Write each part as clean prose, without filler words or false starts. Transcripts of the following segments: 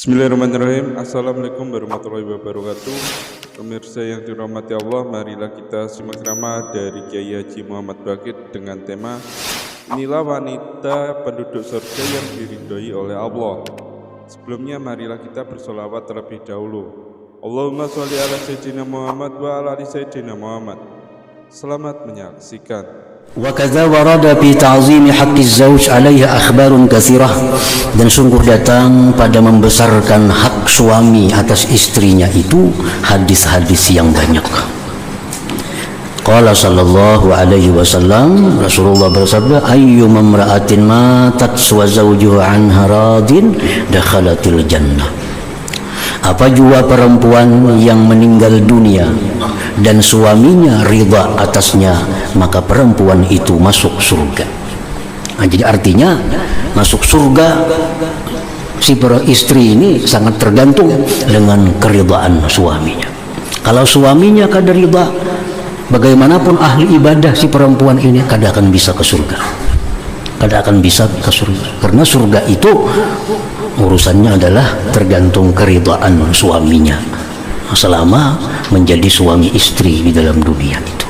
Bismillahirrahmanirrahim. Assalamualaikum warahmatullahi wabarakatuh. Pemirsa yang dirahmati Allah, marilah kita simak ceramah dari Kiai Haji Muhammad Bakit dengan tema Inilah wanita penduduk surga yang diridhoi oleh Allah. Sebelumnya marilah kita bersolawat terlebih dahulu. Allahumma sholli ala sayyidina Muhammad wa ala ali sayyidina Muhammad. Selamat menyaksikan. وكذا ورد في تعظيم حق الزوج عليه أخبار كثيرة, dan sungguh datang pada membesarkan hak suami atas istrinya itu hadis-hadis yang banyak. Qala sallallahu alaihi wasallam, Rasulullah bersabda, ayyuma imra'atin matat wa zawjuha anha radin dakhalatil jannah. Apa jua perempuan yang meninggal dunia dan suaminya ridha atasnya, maka perempuan itu masuk surga. Nah, jadi artinya masuk surga si istri ini sangat tergantung dengan keridhaan suaminya. Kalau suaminya kada ridha, bagaimanapun ahli ibadah si perempuan ini kada akan bisa ke surga. Kada akan bisa ke surga. Karena surga itu urusannya adalah tergantung keridhaan suaminya selama menjadi suami istri di dalam dunia itu.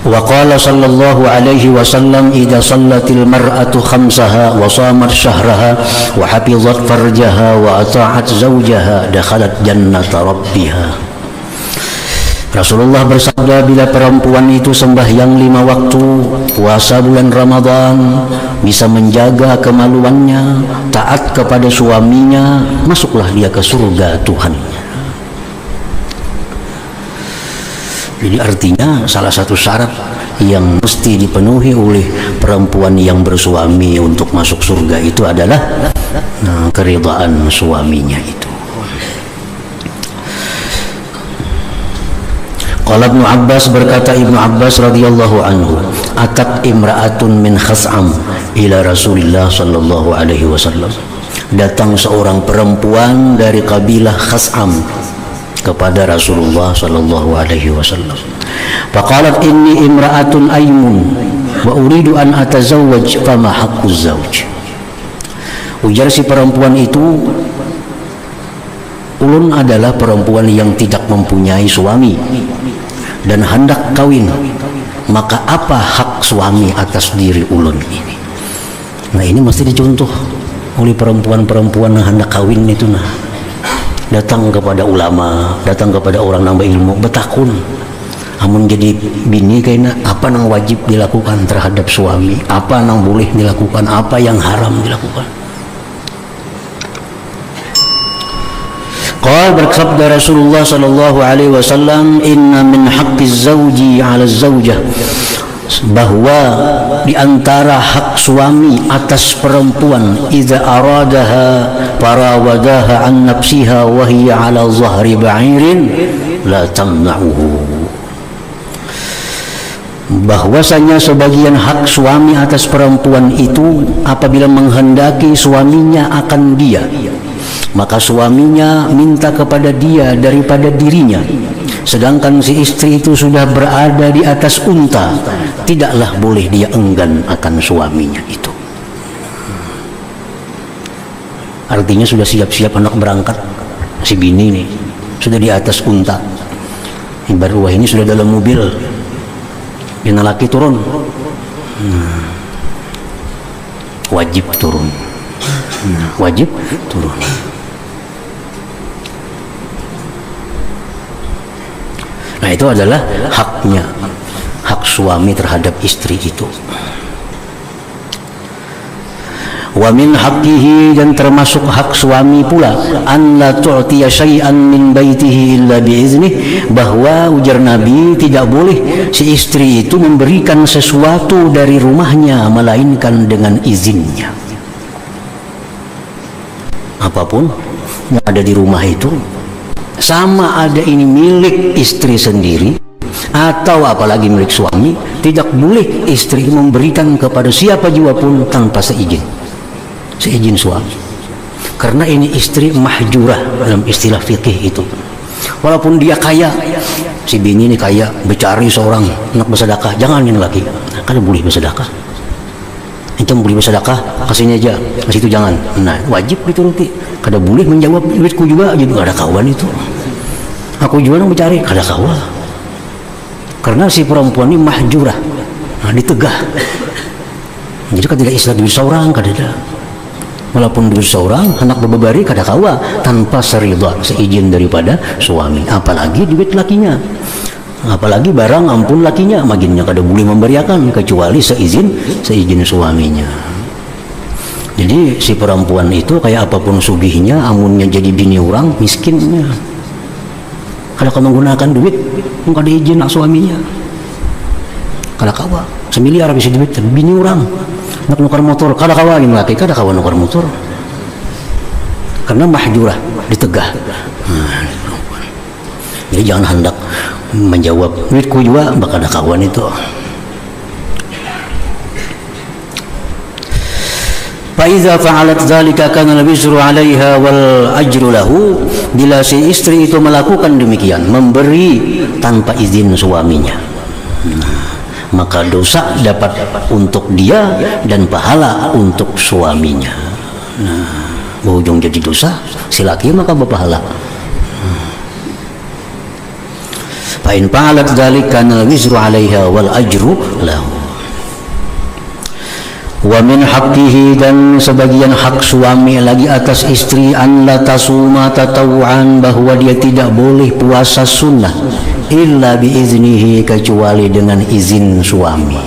Wa qala sallallahu alaihi wasallam, idza sallatil mar'atu khamsaha wa shamat syahraha wa hafizat farjaha wa ata'at zawjaha dakhalat jannata rabbiha. Rasulullah bersabda, bila perempuan itu sembahyang 5 waktu, puasa bulan Ramadan, bisa menjaga kemaluannya, taat kepada suaminya, masuklah dia ke surga Tuhannya. Jadi artinya salah satu syarat yang mesti dipenuhi oleh perempuan yang bersuami untuk masuk surga itu adalah keridhaan suaminya itu. Qala Ibnu Abbas, berkata Ibnu Abbas radhiyallahu anhu, atat imra'atun min Khas'am ila Rasulillah sallallahu alaihi wasallam. Datang seorang perempuan dari kabilah Khas'am kepada Rasulullah sallallahu alaihi wasallam. Faqalat inni imra'atun aymun wa uridu an atazawwaj fama haqquz zawj. Ujar si perempuan itu, ulun adalah perempuan yang tidak mempunyai suami dan hendak kawin, maka apa hak suami atas diri ulun ini? Nah, ini mesti dicontoh oleh perempuan-perempuan yang hendak kawin itu. Nah, datang kepada ulama, datang kepada orang nambah ilmu, betakun amun jadi bini kayaknya apa yang wajib dilakukan terhadap suami, apa yang boleh dilakukan, apa yang haram dilakukan. Qala, bersabda Rasulullah sallallahu alaihi wasallam, inna min haqqiz zawji 'ala zawjah, bahwa di antara hak suami atas perempuan, idza aradaha farawadaha an nafsiha wa hiya 'ala zahri ba'irin la tamna'uhu. Bahwasanya sebagian hak suami atas perempuan itu apabila menghendaki suaminya akan dia, maka suaminya minta kepada dia daripada dirinya, sedangkan si istri itu sudah berada di atas unta, tidaklah boleh dia enggan akan suaminya itu. Artinya sudah siap-siap hendak berangkat si bini ini, sudah di atas unta, ibarat wah ini sudah dalam mobil, yang laki turun, wajib turun, wajib turun. Nah, itu adalah haknya, hak suami terhadap istri itu. Wa min haqqihi, dan termasuk hak suami pula, an la tu'tiya syai'an min baitihi illa bi'izni, bahwa ujar Nabi tidak boleh si istri itu memberikan sesuatu dari rumahnya melainkan dengan izinnya. Apapun yang ada di rumah itu, sama ada ini milik istri sendiri atau apalagi milik suami, tidak boleh istri memberikan kepada siapa jua pun tanpa seizin suami. Karena ini istri mahjurah dalam istilah fikih itu. Walaupun dia kaya, si bini ini kaya, bercari seorang anak bersedekah, jangan yang laki, kan boleh bersedekah. Ente beli sedekah kasihnya aja, kasih itu jangan. Nah, wajib dituruti. Kada boleh menjawab duitku juga, jadi kada kawan itu. Aku juga nang mencari kada kawan. Karena si perempuan ini mahjurah, nah, ditegah. Jadi kan tidak istilah duit seorang, kada ada. Walaupun duit seorang, anak berbabari kada kawa tanpa seridha, seizin daripada suami. Apalagi duit lakinya, apalagi barang ampun lakinya, maginnya kada boleh memberiakan kecuali seizin suaminya. Jadi si perempuan itu kayak apapun sugihnya, amunnya jadi bini orang miskinnya, kada kawa menggunakan duit, kada izin suaminya, kada kawa. Semiliar habis duit, bini orang nak nukar motor, kada kawa ini laki, kada kawa nukar motor karena mahjurah, ditegah. Jadi jangan hendak menjawab duitku juga bakal ada kawan itu. Fa iza fa'alat dzalika kana al-bisru 'alaiha wal ajru lahu. Bila si istri itu melakukan demikian, memberi tanpa izin suaminya, maka dosa dapat untuk dia dan pahala untuk suaminya. Nah, berujung jadi dosa, si laki maka berpahala. Fa in fa'alat dzalika kana al-wizru 'alaiha wal ajru lahu. Wa min haqqihi, dan sebagian hak suami lagi atas istri, an la tasuma tatawuan, bahwa dia tidak boleh puasa sunnah illa biiznihi, kecuali dengan izin suami.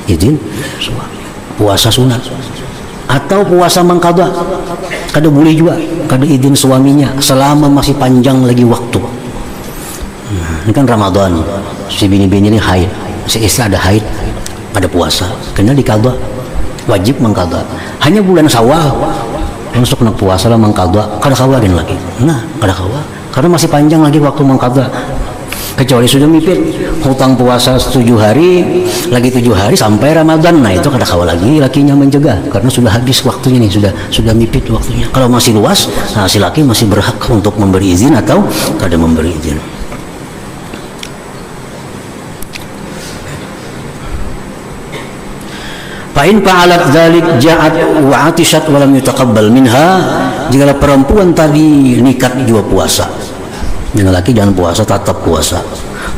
Izin suami puasa sunat atau puasa mengqadha kada boleh juga, kada izin suaminya selama masih panjang lagi waktu. Ini kan Ramadan, si bini-bini ini haid, si istri ada haid, ada puasa, kena dikadha, wajib mengqadha. Hanya bulan Syawal masuk nak puasa lah mengqadha, kada kawarin lagi. Nah, kada kawa karena masih panjang lagi waktu mengqadha. Kecuali sudah mipit hutang puasa 7 hari, lagi 7 hari sampai Ramadan, nah itu kada kawa lagi lakinya mencegah karena sudah habis waktunya nih, sudah mipit waktunya. Kalau masih luas, nah si laki masih berhak untuk memberi izin atau kada memberi izin. Fa'in fa'alat dzalik ja'at wa 'atishat wa lam yutaqabbal minha. Jika perempuan tadi nikat juga puasa, yang laki jangan puasa, tetap puasa,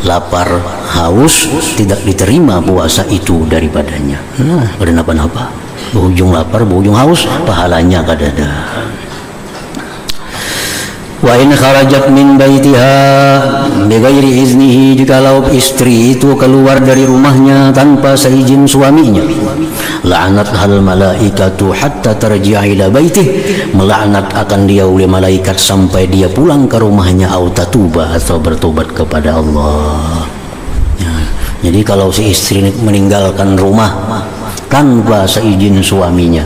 lapar haus tidak diterima puasa itu daripadanya. Nah, kada napa-napa, berujung lapar berujung haus, pahalanya kada ada. Wa in kharajat min baitiha bighairi iznihi, jikalau istri itu keluar dari rumahnya tanpa seizin suaminya, la'anat hal malaikatu hatta tarji'a ila baitih, melaknat akan dia oleh malaikat sampai dia pulang ke rumahnya, au tatuba, atau bertobat kepada Allah. Ya, jadi kalau si istri meninggalkan rumah tanpa seizin suaminya,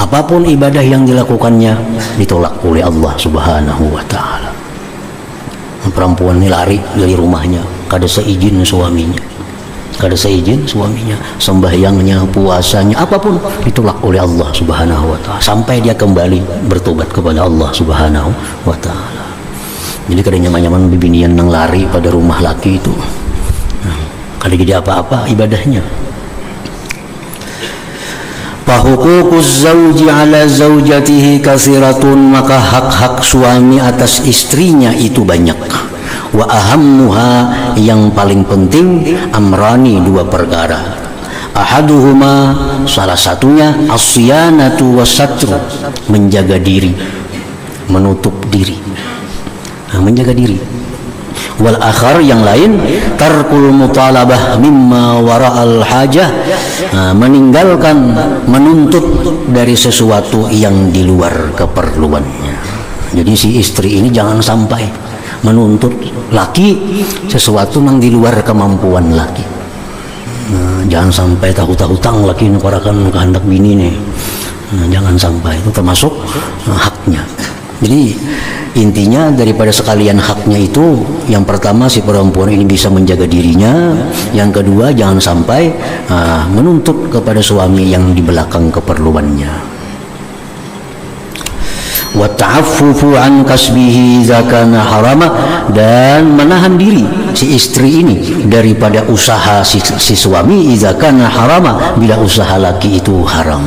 apapun ibadah yang dilakukannya ditolak oleh Allah Subhanahu wa ta'ala. Perempuan ini lari dari rumahnya kada seizin suaminya, sembahyangnya, puasanya, apapun ditolak oleh Allah Subhanahu wa ta'ala sampai dia kembali bertobat kepada Allah Subhanahu wa ta'ala. Jadi kada nyaman-nyaman bibinian nang lari pada rumah laki itu, kada jadi apa-apa ibadahnya. Fahuququz zawji ala zawjatihi katsiratun, maka hak-hak suami atas istrinya itu banyak. Wa ahammuha, yang paling penting, amrani, 2 perkara. Ahaduhuma, salah satunya, asyanatu wasatru, menjaga diri, menutup diri, menjaga diri. Wal akhar, yang lain, tarkul mutalabah mimma wara'al hajah, meninggalkan menuntut dari sesuatu yang di luar keperluannya. Jadi si istri ini jangan sampai menuntut laki sesuatu yang di luar kemampuan laki. Jangan sampai tahu-tahu laki nukarakan kehendak bini nih. Jangan sampai, itu termasuk haknya. Jadi intinya daripada sekalian haknya itu, yang pertama si perempuan ini bisa menjaga dirinya, yang kedua jangan sampai menuntut kepada suami yang di belakang keperluannya. Wa ta'affufu an kasbihi idza kana harama, dan menahan diri si istri ini daripada usaha si suami idza kana harama, bila usaha laki itu haram.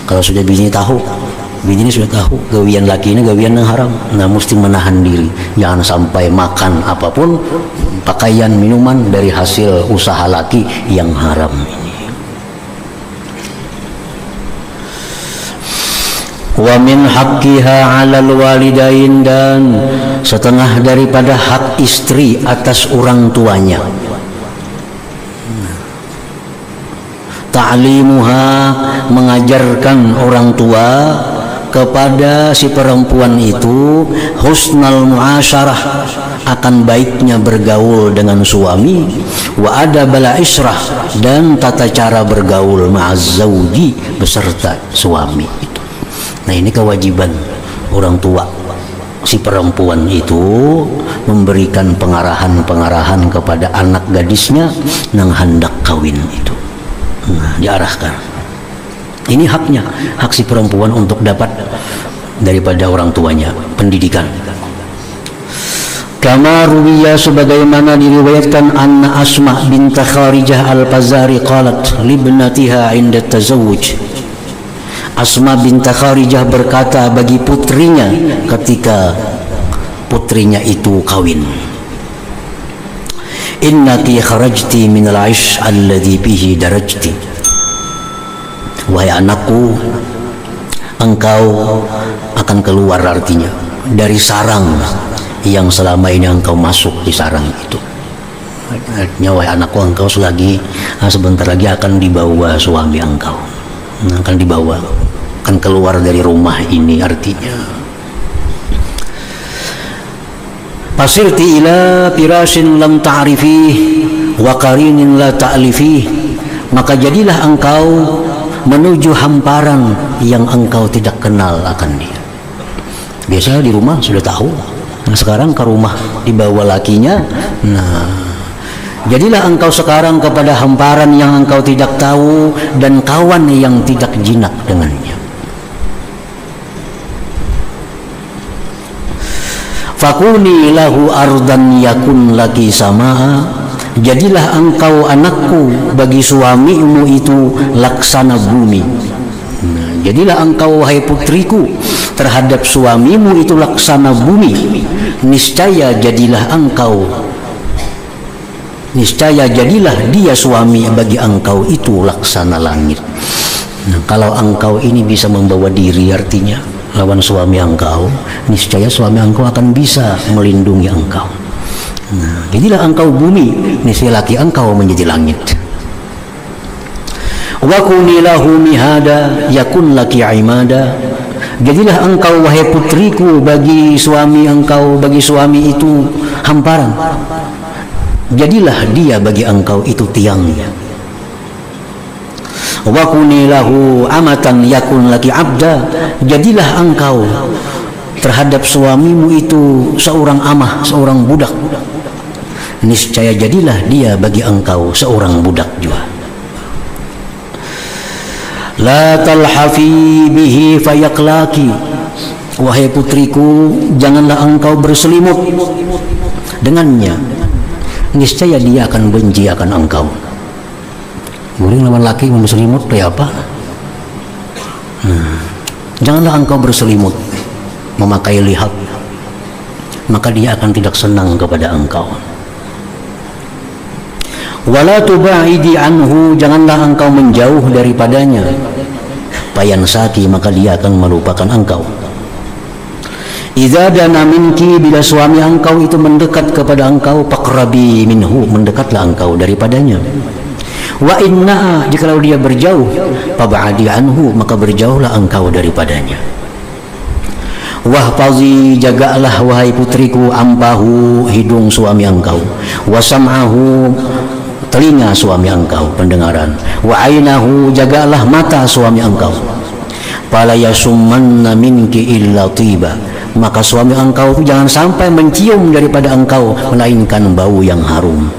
Kalau sudah bini tahu, bini ini sudah tahu gawian laki ini gawian yang haram, nah mesti menahan diri, jangan sampai makan apapun, pakaian, minuman dari hasil usaha laki yang haram ini. Wa min haqqiha 'alal walidain, dan setengah daripada hak istri atas orang tuanya, ta'limuha, mengajarkan orang tua kepada si perempuan itu husnal muasyarah, akan baiknya bergaul dengan suami, wa adabal isyrah, dan tata cara bergaul ma'az zauji, beserta suami itu. Nah, ini kewajiban orang tua si perempuan itu, memberikan pengarahan-pengarahan kepada anak gadisnya yang hendak kawin itu. Nah, diarahkan. Ini haknya, hak si perempuan untuk dapat daripada orang tuanya pendidikan. Kama ruwiya, sebagaimana diriwayatkan, anna Asma bint Kharijah al-Fazari qalat libnatiha 'inda tazawwuj. Asma bint Kharijah berkata bagi putrinya ketika putrinya itu kawin, innaki kharajti minal 'ish alladhi bihi darajti. Wahai anakku, engkau akan keluar, artinya dari sarang yang selama ini engkau masuk di sarang itu. Artinya, wahai anakku, engkau sebentar lagi akan dibawa suami engkau, akan dibawa, akan keluar dari rumah ini. Artinya, fasirti ila firashin lam ta'rifih wa qarinin la ta'lifih, maka jadilah engkau menuju hamparan yang engkau tidak kenal akan dia. Biasanya di rumah sudah tahu, nah sekarang ke rumah dibawa lakinya. Nah, jadilah engkau sekarang kepada hamparan yang engkau tidak tahu dan kawan yang tidak jinak dengannya. Fakuni lahu ardan yakun laki samaa, jadilah engkau anakku bagi suamimu itu laksana bumi. Nah, jadilah engkau wahai putriku terhadap suamimu itu laksana bumi. Niscaya jadilah dia suami bagi engkau itu laksana langit. Nah, kalau engkau ini bisa membawa diri, artinya lawan suami engkau, niscaya suami engkau akan bisa melindungi engkau. Nah, jadilah engkau bumi, niscaya laki engkau menjadi langit. Wa kuni lahu mihada yakun laki imada, jadilah engkau wahai putriku bagi suami engkau, bagi suami itu hamparan, jadilah dia bagi engkau itu tiangnya. Wa kuni lahu amatan yakun laki abda, jadilah engkau terhadap suamimu itu seorang amah, seorang budak, niscaya jadilah dia bagi engkau seorang budak juga. La talhafi bihi fayaklaki, wahai putriku, janganlah engkau berselimut dengannya, niscaya dia akan benci akan engkau. Guling lawan laki berselimut kayak apa? Janganlah engkau berselimut, memakai lihat, maka dia akan tidak senang kepada engkau. Wala tubaidi anhu, janganlah engkau menjauh daripadanya. Fayansaki, maka dia akan melupakan engkau. Idza dana minki, bila suami engkau itu mendekat kepada engkau, faqrabi minhu, mendekatlah engkau daripadanya. Wa inna, jikalau dia berjauh, fab'adi anhu, maka berjauhlah engkau daripadanya. Wahfazi, jagalah wahai putriku, ampahu, hidung suami engkau, wasam'ahu, telinga suami engkau, pendengaran, wa ainahu, jagalah mata suami engkau. Fala yasummanna minki illa tiba, maka suami engkau itu jangan sampai mencium daripada engkau melainkan bau yang harum.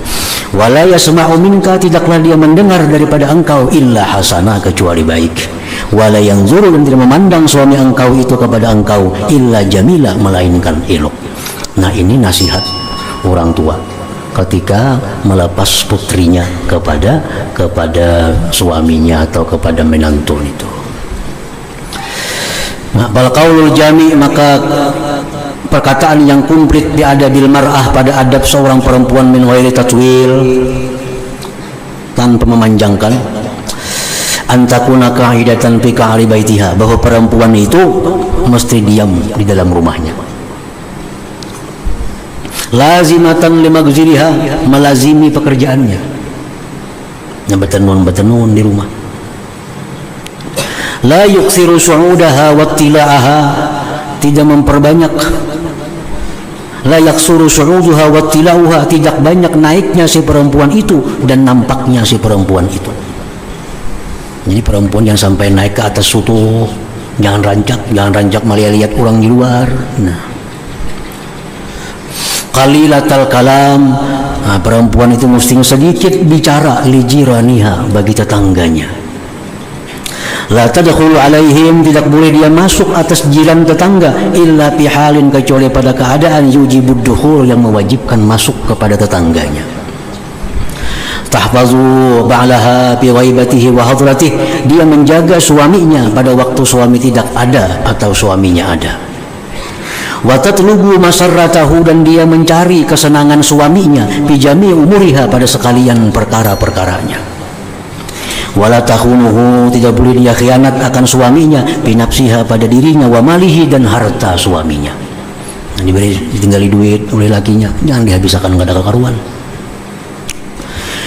Wala yasma'u minka, tidaklah dia mendengar daripada engkau illa hasanah, kecuali baik. Wala yanzuru, dan tidak memandang suami engkau itu kepada engkau illa jamila, melainkan elok. Nah, ini nasihat orang tua ketika melepas putrinya kepada suaminya atau kepada menantu itu. Nah, bal qaulul jami', maka perkataan yang komplit di adabil mar'ah, pada adab seorang perempuan, min ghairi tatwil, tanpa memanjangkan, antakuna qa'idatan fi qa'ri baitiha, bahwa perempuan itu mesti diam di dalam rumahnya, lazimatan limagziriha, melazimi pekerjaannya, betenun di rumah, la yuksiru su'udaha wattila'aha, tidak memperbanyak, la yaksuru su'uduha wattila'uha, tidak banyak naiknya si perempuan itu dan nampaknya si perempuan itu. Jadi perempuan yang sampai naik ke atas sutuh, jangan rancak malah lihat orang di luar. Nah, qalilatal kalam, nah, perempuan itu mesti sedikit bicara, lijiraniha, bagi tetangganya. La tadkhulu alaihim, tidak boleh dia masuk atas jiran tetangga, illa fi halin, kecuali pada keadaan yujibud dukhul, yang mewajibkan masuk kepada tetangganya. Tahfazu ba'laha fi ghaibatihi wa hadratih, dia menjaga suaminya pada waktu suami tidak ada atau suaminya ada. Wa tatlubu masarratahu, dan dia mencari kesenangan suaminya, fi jami' umuriha, pada sekalian perkara-perkaranya. Wala takhunuhu, tidak boleh dia khianat akan suaminya, binafsiha, pada dirinya, wa malihi, dan harta suaminya. Nah, ditinggali duit oleh lakinya, jangan dihabiskan, enggak ada kekaruan.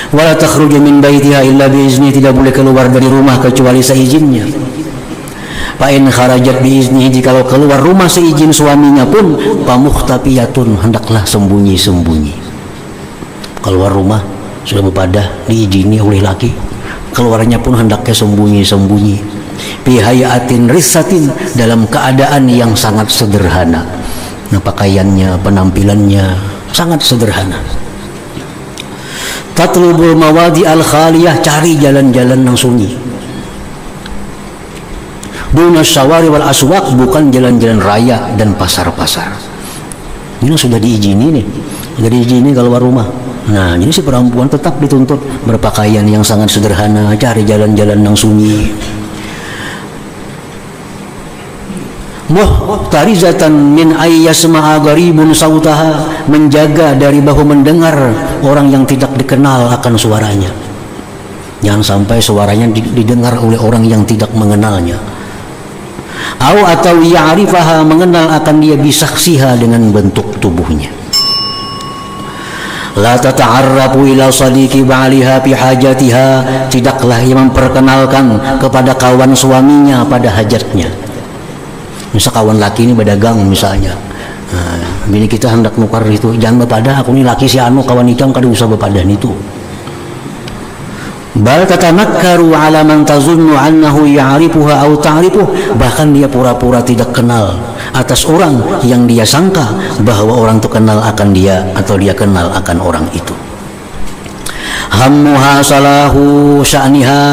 Wala takhruju min baitiha illa biizni, tidak boleh keluar dari rumah kecuali seizinnya. Fa in kharajat biizni, jikalau keluar rumah seizin suaminya pun, fa mukhtabiyatun, hendaklah sembunyi-sembunyi. Keluar rumah sudah berpadah, diizini oleh laki, keluarnya pun hendaknya sembunyi-sembunyi. Bihayatin risatin, dalam keadaan yang sangat sederhana. Nah, pakaiannya, penampilannya sangat sederhana. Tatlubul mawadi al khaliyah, cari jalan-jalan yang sunyi. Dunas syawari wal aswaq, bukan jalan-jalan raya dan pasar-pasar. Ini sudah diizini nih, sudah diizini keluar rumah. Nah, jadi si perempuan tetap dituntut berpakaian yang sangat sederhana, cari jalan-jalan yang sunyi. Muhtarizatan min ayyasma'a gharibun sautaha, menjaga dari bahu mendengar orang yang tidak dikenal akan suaranya. Jangan sampai suaranya didengar oleh orang yang tidak mengenalnya. Atau ya'rifaha, mengenal akan dia, bisaksiha, dengan bentuk tubuhnya. La tata'arrafu ila sadiqi ba'liha fi hajatiha, tidaklah ia memperkenalkan kepada kawan suaminya pada hajatnya. Misal kawan laki ini berdagang misalnya, nah, bini kita hendak nukar itu, jangan bepada, aku ini laki si anu kawan itu, kada usah bepadan itu. Bal tatanakkaru ala man tazunnu annahu ya'rifuha aw ta'rifuh, bahkan dia pura-pura tidak kenal atas orang yang dia sangka bahwa orang itu kenal akan dia atau dia kenal akan orang itu. Hammuha salahu sya'niha,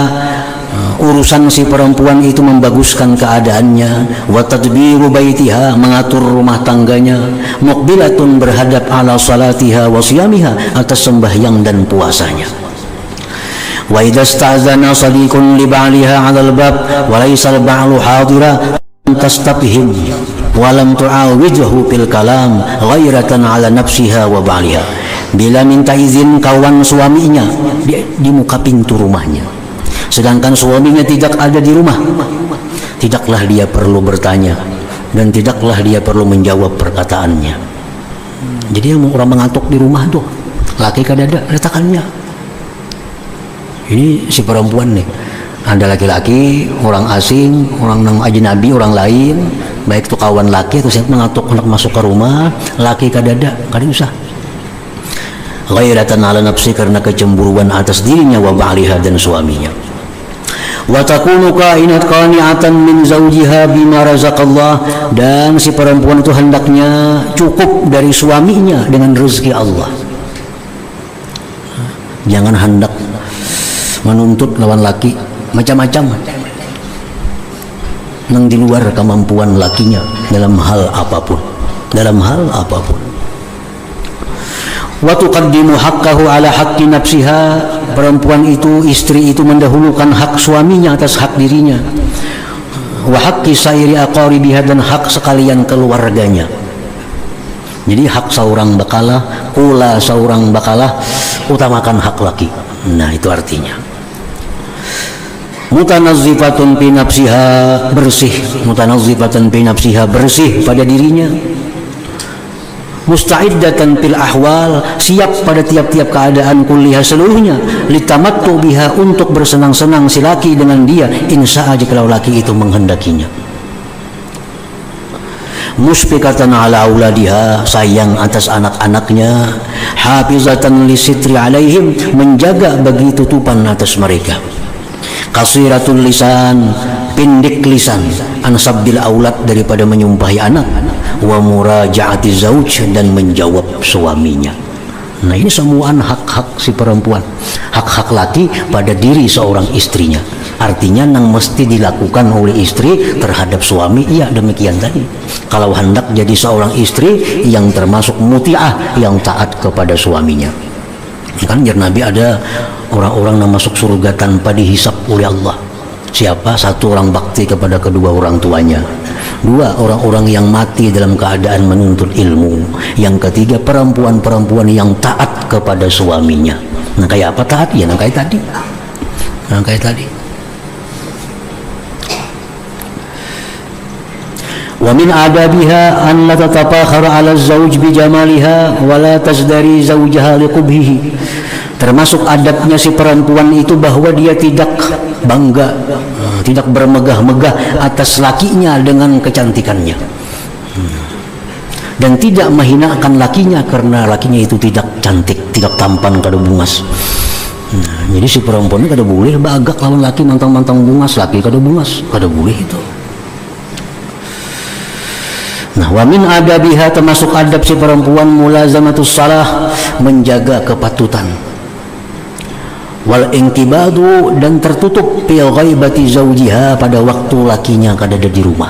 urusan si perempuan itu membaguskan keadaannya. Wa tadbiru baitiha, mengatur rumah tangganya. Muqbilatun, berhadap ala salatiha wa siyamiha, atas sembahyang dan puasanya. Wa idza sta'zana sadiqun li ba'liha 'alal bab wa laysa al-ba'lu hadira tastabhim wa lam tu'awidhu bil kalam ghairatan 'ala nafsiha wa ba'liha. Bila minta izin kawan suaminya di muka pintu rumahnya, sedangkan suaminya tidak ada di rumah, tidaklah dia perlu bertanya dan tidaklah dia perlu menjawab perkataannya. Jadi yang orang mengantuk di rumah tuh, laki kadada retakannya. Ini si perempuan nih, ada laki-laki, orang asing, orang nang ajnabi, orang lain, baik itu kawan laki atau siapa mengantuk hendak masuk ke rumah, laki kadada, kada usah. Ghairatan ala nafsi, karena kecemburuan atas dirinya, wa ba'liha, dan suaminya. Wa takunu kainat qani'atan min zawjiha bima razaqallah, dan si perempuan itu hendaknya cukup dari suaminya dengan rezeki Allah. Jangan hendak menuntut lawan laki macam-macam nang di luar kemampuan lakinya dalam hal apapun, wa tuqaddimu haqqahu ala haqqi nafsiha, perempuan itu, istri itu mendahulukan hak suaminya atas hak dirinya, wa haqqi sairi aqaribiha, dan hak sekalian keluarganya. Jadi hak seorang bakalah, kula seorang bakalah, utamakan hak laki. Nah, itu artinya mutanazzifatun fi nafsiha, bersih, mutanazzifatun fi nafsiha, bersih pada dirinya, musta'iddatan fil ahwal, siap pada tiap-tiap keadaan kuliah seluruhnya, litamattu biha, untuk bersenang-senang si laki dengan dia, insya aja kalau laki itu menghendakinya. Musfikatan ala auladiha, sayang atas anak-anaknya, hafizatan lisitri alaihim, menjaga bagi tutupan atas mereka, kasiratul lisan, pendek lisan, an sabdil aulad, daripada menyumpahi anak, wa murajaati zauj, dan menjawab suaminya. Nah, ini semua hak-hak si perempuan, hak-hak laki pada diri seorang istrinya. Artinya yang mesti dilakukan oleh istri terhadap suami, iya demikian tadi. Kalau hendak jadi seorang istri yang termasuk muti'ah, yang taat kepada suaminya. Kan jar Nabi ada orang-orang yang masuk surga tanpa dihisap oleh Allah. Siapa? Satu, orang bakti kepada kedua orang tuanya. Dua, orang-orang yang mati dalam keadaan menuntut ilmu. Yang ketiga, perempuan-perempuan yang taat kepada suaminya. Nah, kayak apa taat? Ya, nah kayak tadi. Wa min adabiha an la tatafakhara 'ala az-zawj bi jamaliha wa la tazdari zawjaha li qubhihi. Termasuk adabnya si perempuan itu bahwa dia tidak bangga, tidak bermegah-megah atas lakinya dengan kecantikannya, dan tidak menghinakan lakinya karena lakinya itu tidak cantik, tidak tampan, kada bungas. Jadi si perempuan ini kada boleh bagak lawan laki mantang-mantang bungas, laki kada bungas, kada boleh itu. Nah, wa min adabiha, termasuk adab si perempuan, mulazamatus salah, menjaga kepatutan, wal intibadu, dan tertutup fi ghaibati zaujiha, pada waktu lakinya kada ada di rumah,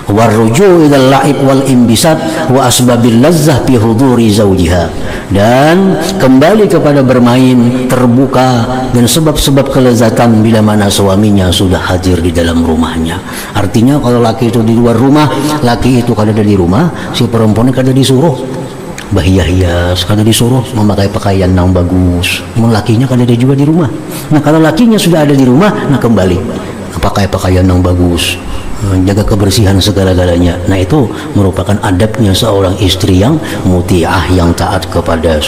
warruju' ilal la'ib wal imbisat wa asbabil lazzah fi huduri zaujiha, dan kembali kepada bermain terbuka dan sebab-sebab kelezatan bila mana suaminya sudah hadir di dalam rumahnya. Artinya kalau laki itu di luar rumah, laki itu kada ada di rumah, si perempuan kada disuruh berhias, kada disuruh memakai pakaian yang bagus, lakinya kada ada juga di rumah. Nah, kalau lakinya sudah ada di rumah, nah kembali pakai pakaian yang bagus, jaga kebersihan segala-galanya. Nah, itu merupakan adabnya seorang istri yang muti'ah, yang taat kepada